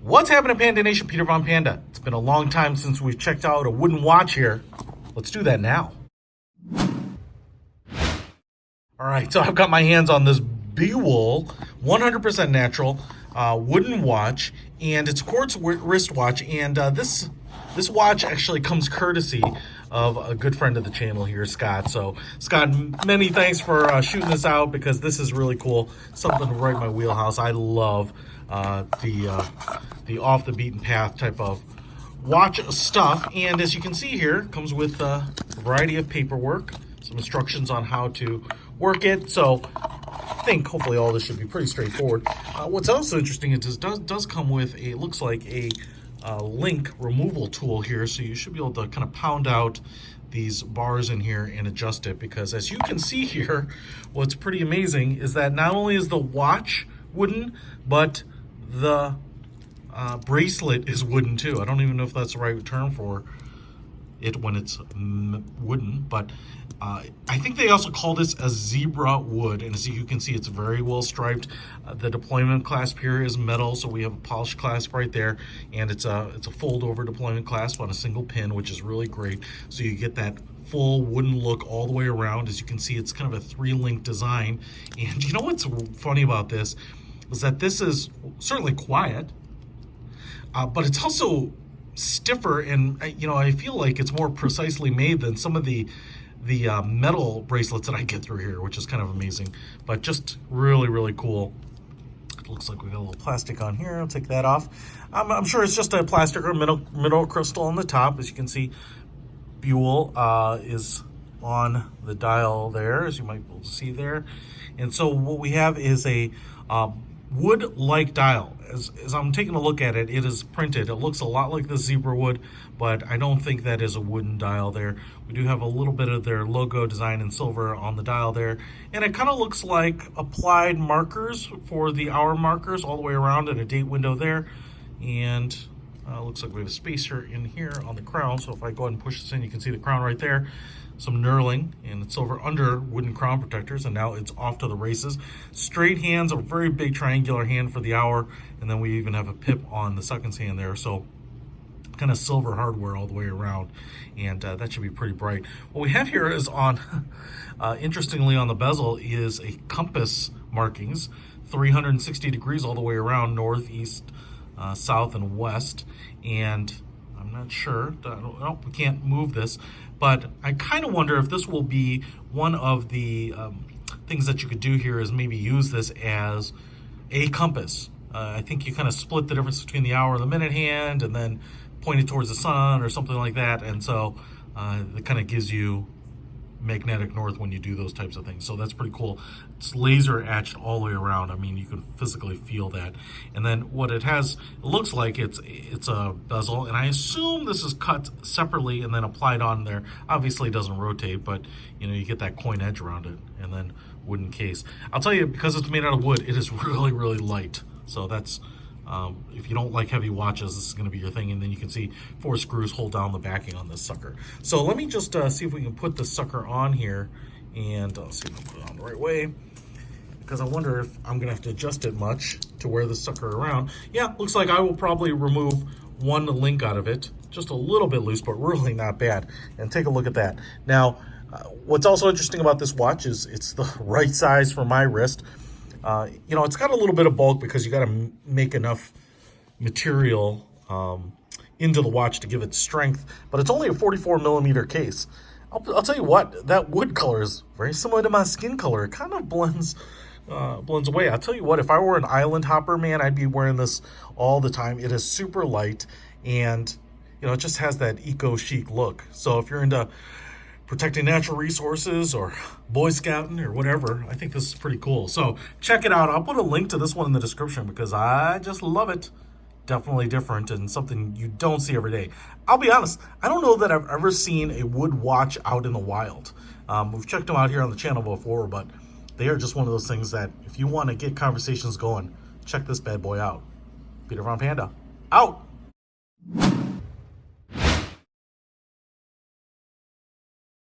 What's happening, Panda Nation? Peter Von Panda. It's been a long time since we've checked out a wooden watch here. Let's do that now. All right, so I've got my hands on this BEWELL 100% natural wooden watch, and it's a quartz wristwatch. And this watch actually comes courtesy of a good friend of the channel here, Scott. So, Scott, many thanks for shooting this out because this is really cool. Something right in my wheelhouse. I love the off the beaten path type of watch stuff. And as you can see here, it comes with a variety of paperwork, some instructions on how to work it. So I think hopefully all this should be pretty straightforward. What's also interesting is it does come with a, looks like a link removal tool here, so you should be able to kind of pound out these bars in here and adjust it, because as you can see here, what's pretty amazing is that not only is the watch wooden, but the bracelet is wooden too. I don't even know if that's the right term for it when it's wooden, but I think they also call this a zebra wood, and as you can see, it's very well striped. The deployment clasp here is metal, so we have a polished clasp right there, and it's a fold over deployment clasp on a single pin, which is really great. So you get that full wooden look all the way around. As you can see, it's kind of a 3-link design. And you know what's funny about this is that this is certainly quiet, but it's also stiffer, and I feel like it's more precisely made than some of the metal bracelets that I get through here, which is kind of amazing, but just really, really cool. It looks like we got a little plastic on here. I'll take that off. I'm sure it's just a plastic or mineral crystal on the top. As you can see, BEWELL is on the dial there, as you might be able to see there. And so what we have is a wood-like dial. As I'm taking a look at it, it is printed. It looks a lot like the zebra wood, but I don't think that is a wooden dial there. We do have a little bit of their logo design in silver on the dial there, and it kind of looks like applied markers for the hour markers all the way around, and a date window there. And looks like we have a spacer in here on the crown, so if I go ahead and push this in, you can see the crown right there. Some knurling, and it's over under wooden crown protectors, and now it's off to the races. Straight hands, a very big triangular hand for the hour, and then we even have a pip on the seconds hand there, so kind of silver hardware all the way around, and that should be pretty bright. What we have here is on, interestingly on the bezel, is a compass markings, 360 degrees all the way around, north, east, south, and west, and I'm not sure, no, we can't move this, but I kind of wonder if this will be one of the things that you could do here is maybe use this as a compass. I think you kind of split the difference between the hour and the minute hand and then point it towards the sun or something like that, and so it kind of gives you magnetic north when you do those types of things. So that's pretty cool. It's laser etched all the way around. I mean, you can physically feel that. And then what it has, it looks like it's a bezel, and I assume this is cut separately and then applied on there. Obviously it doesn't rotate, but you get that coin edge around it, and then wooden case. I'll tell you, because it's made out of wood, it is really, really light. So that's if you don't like heavy watches, this is going to be your thing. And then you can see 4 screws hold down the backing on this sucker. So let me just see if we can put this sucker on here, and I'll see if I can put it on the right way, because I wonder if I'm going to have to adjust it much to wear the sucker around. Yeah, looks like I will probably remove one link out of it, just a little bit loose, but really not bad. And take a look at that. Now, what's also interesting about this watch is it's the right size for my wrist. It's got a little bit of bulk because you got to make enough material into the watch to give it strength, but it's only a 44 millimeter case. I'll tell you what, that wood color is very similar to my skin color. It kind of blends away. I'll tell you what, if I were an island hopper, man, I'd be wearing this all the time. It is super light, and it just has that eco chic look. So if you're into protecting natural resources or Boy Scouting or whatever, I think this is pretty cool. So check it out. I'll put a link to this one in the description because I just love it. Definitely different and something you don't see every day. I'll be honest, I don't know that I've ever seen a wood watch out in the wild. We've checked them out here on the channel before, but they are just one of those things that if you want to get conversations going, check this bad boy out. Peter Von Panda, out.